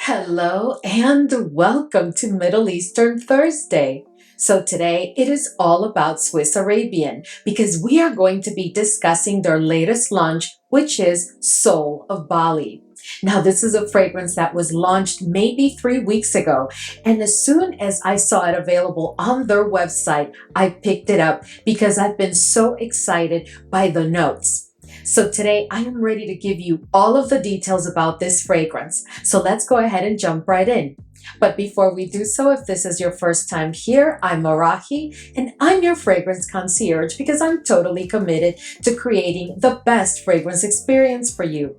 Hello and welcome to Middle Eastern Thursday. So today it is all about Swiss Arabian because we are going to be discussing their latest launch, which is Soul of Bali. Now, this is a fragrance that was launched maybe 3 weeks ago, and as soon as I saw it available on their website, I picked it up because I've been so excited by the notes. So today I am ready to give you all of the details about this fragrance. So let's go ahead and jump right in. But before we do so, if this is your first time here, I'm Arahi and I'm your fragrance concierge because I'm totally committed to creating the best fragrance experience for you.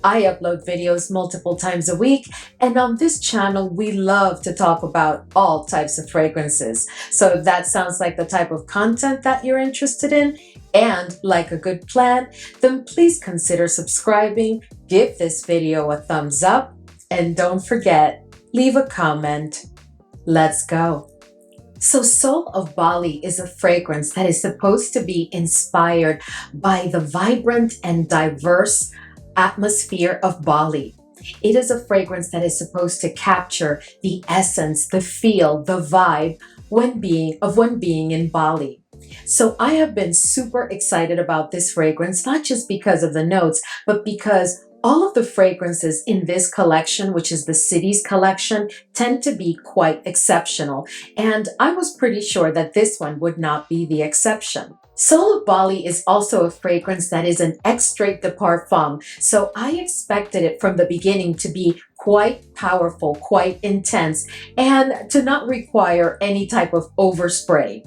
I upload videos multiple times a week, and on this channel we love to talk about all types of fragrances. So if that sounds like the type of content that you're interested in and like a good plan, then please consider subscribing, give this video a thumbs up, and don't forget, leave a comment. Let's go. So Soul of Bali is a fragrance that is supposed to be inspired by the vibrant and diverse atmosphere of Bali. It is a fragrance that is supposed to capture the essence, the feel, the vibe when being in Bali. So I have been super excited about this fragrance, not just because of the notes, but because all of the fragrances in this collection, which is the Cities collection, tend to be quite exceptional. And I was pretty sure that this one would not be the exception. Soul of Bali is also a fragrance that is an extrait de parfum, so I expected it from the beginning to be quite powerful, quite intense, and to not require any type of overspray.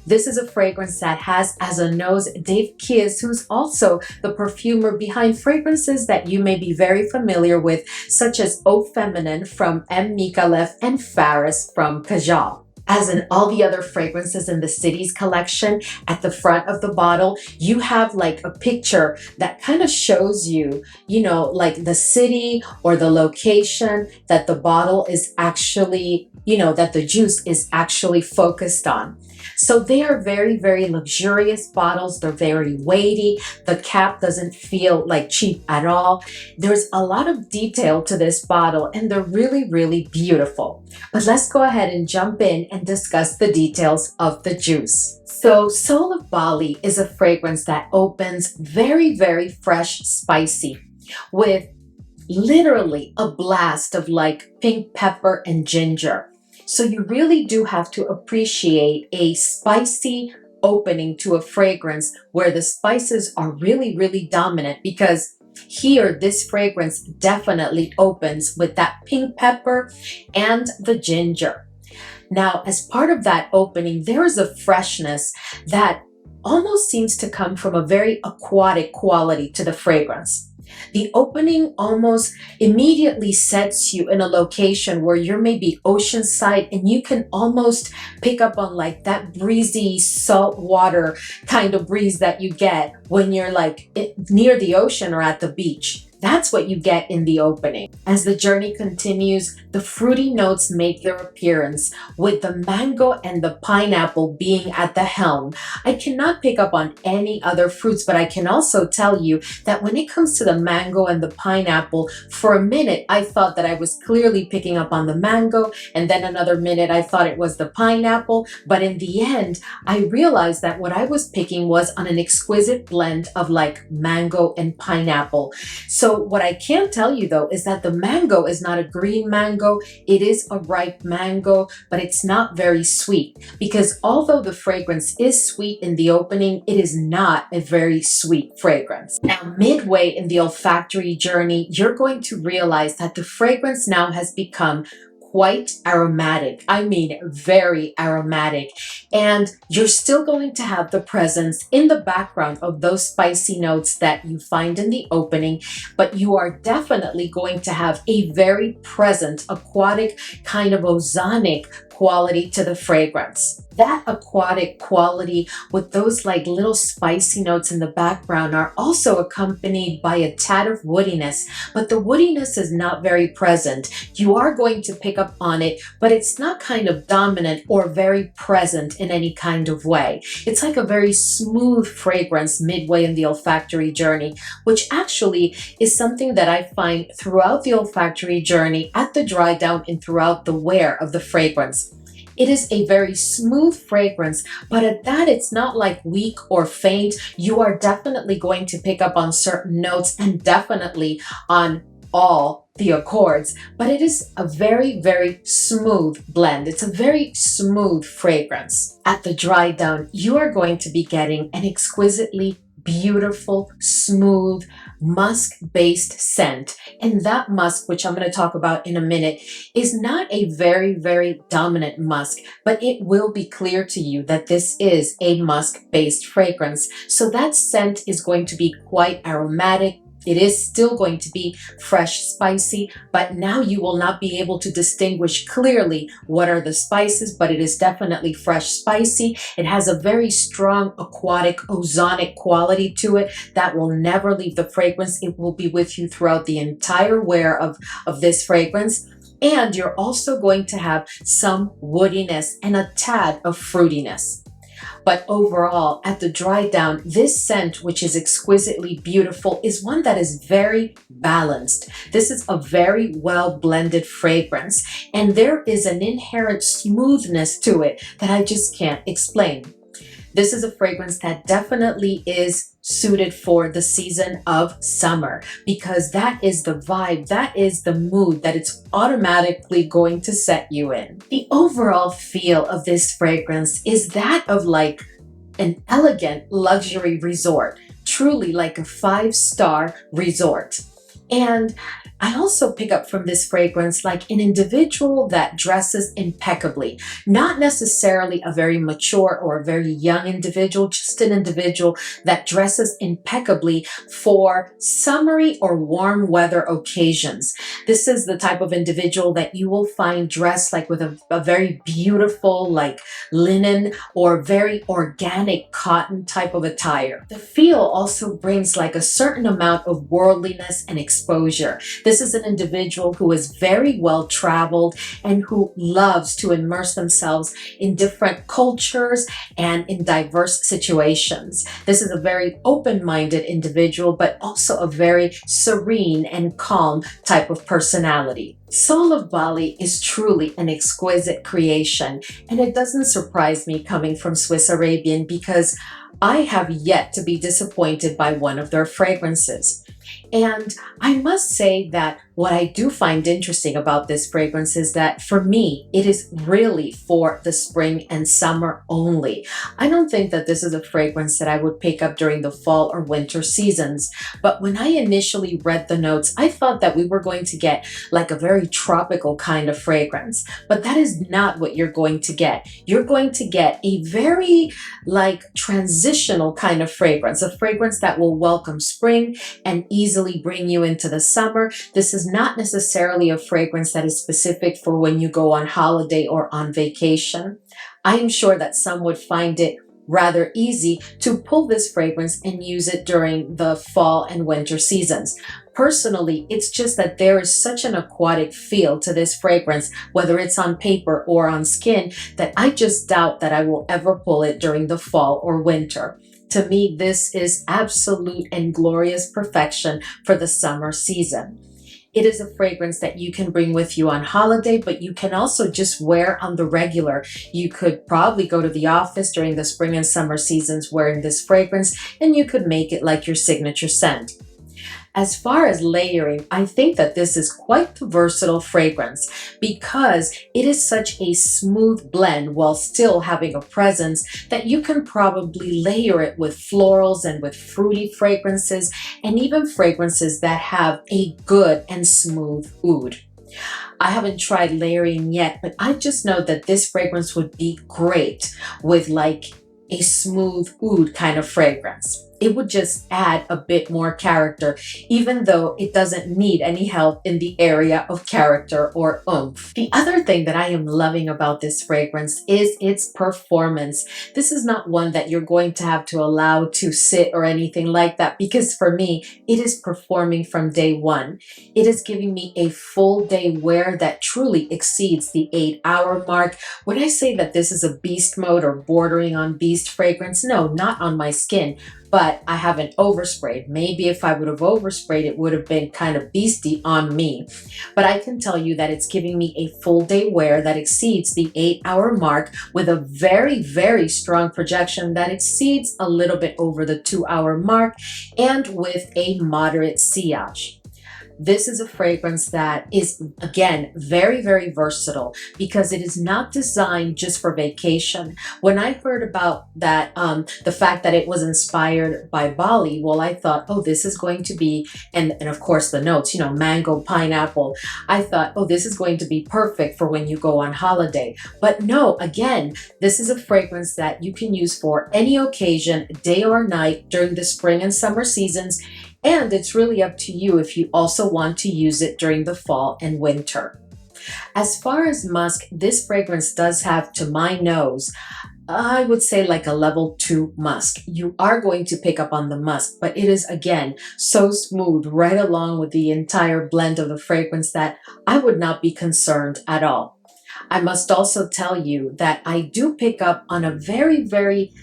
This is a fragrance that has as a nose Dave Kies, who's also the perfumer behind fragrances that you may be very familiar with, such as Eau Feminine from M. Micallef and Faris from KHADLAJ. As in all the other fragrances in the Cities collection, at the front of the bottle, you have like a picture that kind of shows you, like the city or the location that the bottle is actually, that the juice is actually focused on. So they are very, very luxurious bottles. They're very weighty. The cap doesn't feel like cheap at all. There's a lot of detail to this bottle and they're really, really beautiful. But let's go ahead and jump in and discuss the details of the juice. So Soul of Bali is a fragrance that opens very, very fresh, spicy with literally a blast of like pink pepper and ginger. So you really do have to appreciate a spicy opening to a fragrance where the spices are really, really dominant, because here this fragrance definitely opens with that pink pepper and the ginger. Now, as part of that opening, there is a freshness that almost seems to come from a very aquatic quality to the fragrance. The opening almost immediately sets you in a location where you're maybe oceanside, and you can almost pick up on like that breezy salt water kind of breeze that you get when you're like near the ocean or at the beach. That's what you get in the opening. As the journey continues, the fruity notes make their appearance, with the mango and the pineapple being at the helm. I cannot pick up on any other fruits, but I can also tell you that when it comes to the mango and the pineapple, for a minute I thought that I was clearly picking up on the mango, and then another minute I thought it was the pineapple. But in the end, I realized that what I was picking was on an exquisite blend of like mango and pineapple. So what I can tell you though is that the mango is not a green mango. It is a ripe mango, but it's not very sweet, because although the fragrance is sweet in the opening, it is not a very sweet fragrance. Now, midway in the olfactory journey, you're going to realize that the fragrance now has become quite aromatic. I mean, very aromatic. And you're still going to have the presence in the background of those spicy notes that you find in the opening, but you are definitely going to have a very present aquatic kind of ozonic quality to the fragrance. That aquatic quality with those like little spicy notes in the background are also accompanied by a tad of woodiness, but the woodiness is not very present. You are going to pick up on it, but it's not kind of dominant or very present in any kind of way. It's like a very smooth fragrance midway in the olfactory journey, which actually is something that I find throughout the olfactory journey, at the dry down, and throughout the wear of the fragrance. It is a very smooth fragrance, but at that, it's not like weak or faint. You are definitely going to pick up on certain notes and definitely on all the accords, but it is a very, very smooth blend. It's a very smooth fragrance. At the dry down, you are going to be getting an exquisitely beautiful, smooth, musk-based scent. And that musk, which I'm going to talk about in a minute, is not a very, very dominant musk, but it will be clear to you that this is a musk-based fragrance. So that scent is going to be quite aromatic. It is still going to be fresh, spicy, but now you will not be able to distinguish clearly what are the spices, but it is definitely fresh, spicy. It has a very strong aquatic, ozonic quality to it that will never leave the fragrance. It will be with you throughout the entire wear of this fragrance. And you're also going to have some woodiness and a tad of fruitiness. But overall, at the dry down, this scent, which is exquisitely beautiful, is one that is very balanced. This is a very well blended fragrance, and there is an inherent smoothness to it that I just can't explain. This is a fragrance that definitely is suited for the season of summer, because that is the vibe, that is the mood that it's automatically going to set you in. The overall feel of this fragrance is that of like an elegant luxury resort, truly like a 5-star resort. And I also pick up from this fragrance like an individual that dresses impeccably, not necessarily a very mature or a very young individual, just an individual that dresses impeccably for summery or warm weather occasions. This is the type of individual that you will find dressed like with a very beautiful like linen or very organic cotton type of attire. The feel also brings like a certain amount of worldliness and exposure. This is an individual who is very well traveled and who loves to immerse themselves in different cultures and in diverse situations. This is a very open-minded individual, but also a very serene and calm type of personality. Soul of Bali is truly an exquisite creation, and it doesn't surprise me coming from Swiss Arabian because I have yet to be disappointed by one of their fragrances. And I must say that what I do find interesting about this fragrance is that for me, it is really for the spring and summer only. I don't think that this is a fragrance that I would pick up during the fall or winter seasons. But when I initially read the notes, I thought that we were going to get like a very tropical kind of fragrance. But that is not what you're going to get. You're going to get a very like transitional kind of fragrance, a fragrance that will welcome spring and easily bring you into the summer. This is not necessarily a fragrance that is specific for when you go on holiday or on vacation. I am sure that some would find it rather easy to pull this fragrance and use it during the fall and winter seasons. Personally, it's just that there is such an aquatic feel to this fragrance, whether it's on paper or on skin, that I just doubt that I will ever pull it during the fall or winter. To me, this is absolute and glorious perfection for the summer season. It is a fragrance that you can bring with you on holiday, but you can also just wear on the regular. You could probably go to the office during the spring and summer seasons wearing this fragrance, and you could make it like your signature scent. As far as layering, I think that this is quite the versatile fragrance because it is such a smooth blend while still having a presence that you can probably layer it with florals and with fruity fragrances and even fragrances that have a good and smooth oud. I haven't tried layering yet, but I just know that this fragrance would be great with like a smooth oud kind of fragrance. it would just add a bit more character, even though it doesn't need any help in the area of character or oomph. The other thing that I am loving about this fragrance is its performance. This is not one that you're going to have to allow to sit or anything like that, because for me, it is performing from day one. It is giving me a full day wear that truly exceeds the 8-hour mark. When I say that this is a beast mode or bordering on beast fragrance, no, not on my skin, but I haven't oversprayed. Maybe if I would have oversprayed, it would have been kind of beasty on me. But I can tell you that it's giving me a full day wear that exceeds the 8-hour mark, with a very, very strong projection that exceeds a little bit over the 2-hour mark, and with a moderate sillage. This is a fragrance that is, again, very, very versatile, because it is not designed just for vacation. When I heard about that, the fact that it was inspired by Bali, well, I thought, oh, this is going to be, and of course the notes, mango, pineapple. I thought, oh, this is going to be perfect for when you go on holiday. But no, again, this is a fragrance that you can use for any occasion, day or night, during the spring and summer seasons. And it's really up to you if you also want to use it during the fall and winter. As far as musk, this fragrance does have, to my nose, I would say like a level 2 musk. You are going to pick up on the musk, but it is, again, so smooth right along with the entire blend of the fragrance that I would not be concerned at all. I must also tell you that I do pick up on a very, very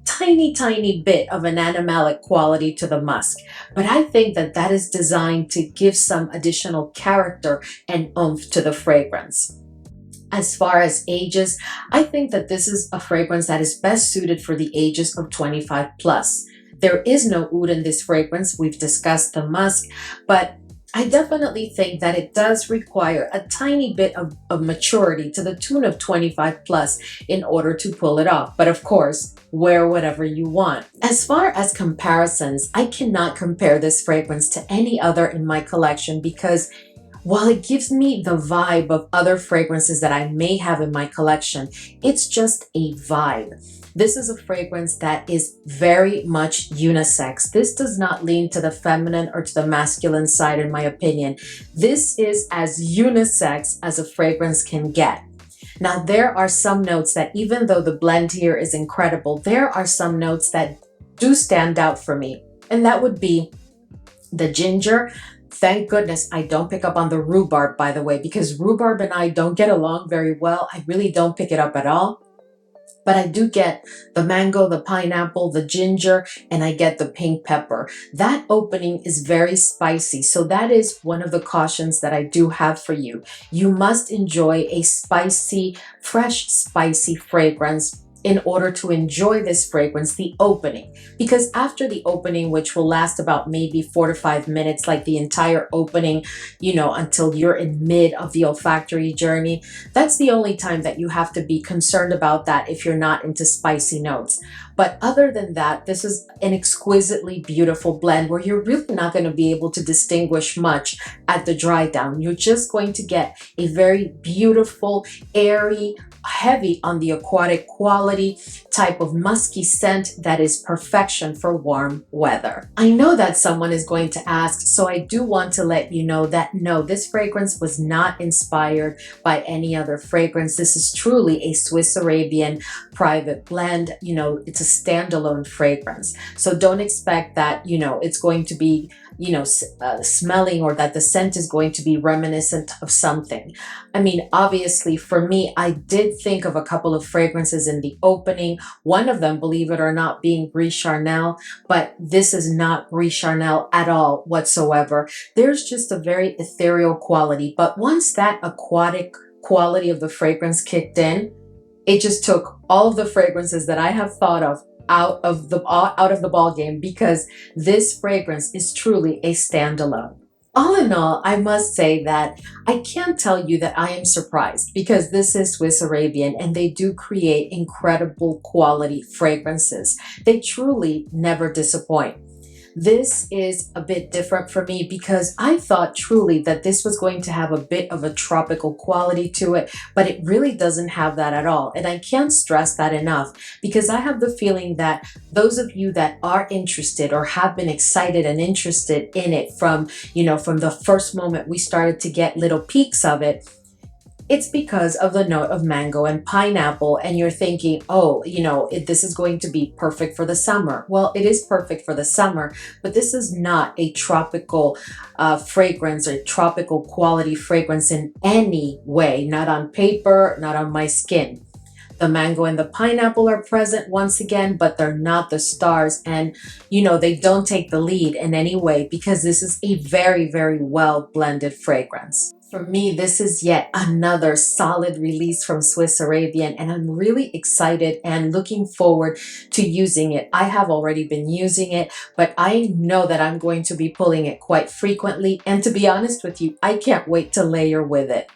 tiny bit of an animalic quality to the musk, but I think that that is designed to give some additional character and oomph to the fragrance. As far as ages, I think that this is a fragrance that is best suited for the ages of 25 plus. There is no oud in this fragrance. We've discussed the musk, but I definitely think that it does require a tiny bit of maturity to the tune of 25 plus in order to pull it off. But of course, wear whatever you want. As far as comparisons, I cannot compare this fragrance to any other in my collection, because while it gives me the vibe of other fragrances that I may have in my collection, it's just a vibe. This is a fragrance that is very much unisex. This does not lean to the feminine or to the masculine side, in my opinion. This is as unisex as a fragrance can get. Now, there are some notes that, even though the blend here is incredible, there are some notes that do stand out for me. And that would be the ginger. Thank goodness I don't pick up on the rhubarb, by the way, because rhubarb and I don't get along very well. I really don't pick it up at all. But I do get the mango, the pineapple, the ginger, and I get the pink pepper. That opening is very spicy. So that is one of the cautions that I do have for you. You must enjoy a spicy, fresh, spicy fragrance in order to enjoy this fragrance, the opening. Because after the opening, which will last about maybe 4 to 5 minutes, like the entire opening, until you're in mid of the olfactory journey, that's the only time that you have to be concerned about that if you're not into spicy notes. But other than that, this is an exquisitely beautiful blend where you're really not going to be able to distinguish much at the dry down. You're just going to get a very beautiful, airy, heavy on the aquatic quality type of musky scent that is perfection for warm weather. I know that someone is going to ask, so I do want to let you know that no, this fragrance was not inspired by any other fragrance. This is truly a Swiss Arabian private blend. It's a standalone fragrance. So don't expect that, it's going to be, smelling, or that the scent is going to be reminiscent of something. I mean, obviously for me, I did think of a couple of fragrances in the opening. One of them, believe it or not, being Brie Charnel, but this is not Brie Charnel at all whatsoever. There's just a very ethereal quality. But once that aquatic quality of the fragrance kicked in, it just took all of the fragrances that I have thought of out of the ball game, because this fragrance is truly a standalone. All in all, I must say that I can't tell you that I am surprised, because this is Swiss Arabian and they do create incredible quality fragrances. They truly never disappoint. This is a bit different for me because I thought truly that this was going to have a bit of a tropical quality to it, but it really doesn't have that at all. And I can't stress that enough because I have the feeling that those of you that are interested or have been excited and interested in it from, from the first moment we started to get little peeks of it, it's because of the note of mango and pineapple, and you're thinking, oh, this is going to be perfect for the summer. Well, it is perfect for the summer, but this is not a tropical fragrance or tropical quality fragrance in any way, not on paper, not on my skin. The mango and the pineapple are present once again, but they're not the stars, and they don't take the lead in any way because this is a very, very well blended fragrance. For me, this is yet another solid release from Swiss Arabian, and I'm really excited and looking forward to using it. I have already been using it, but I know that I'm going to be pulling it quite frequently, and to be honest with you, I can't wait to layer with it.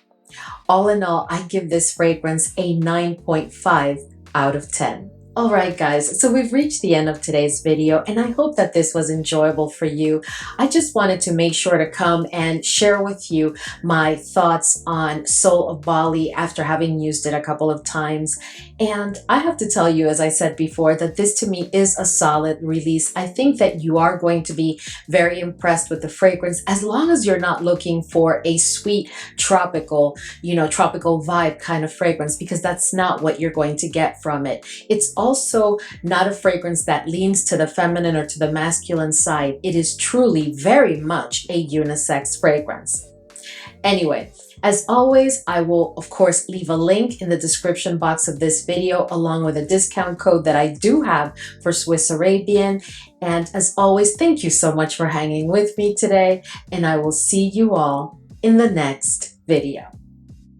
All in all, I give this fragrance a 9.5 out of 10. All right, guys, so we've reached the end of today's video, and I hope that this was enjoyable for you. I just wanted to make sure to come and share with you my thoughts on Soul of Bali after having used it a couple of times. And I have to tell you, as I said before, that this to me is a solid release. I think that you are going to be very impressed with the fragrance as long as you're not looking for a sweet tropical, tropical vibe kind of fragrance, because that's not what you're going to get from it. It's also not a fragrance that leans to the feminine or to the masculine side. It is truly very much a unisex fragrance. Anyway, as always, I will of course leave a link in the description box of this video along with a discount code that I do have for Swiss Arabian. And as always, thank you so much for hanging with me today, and I will see you all in the next video.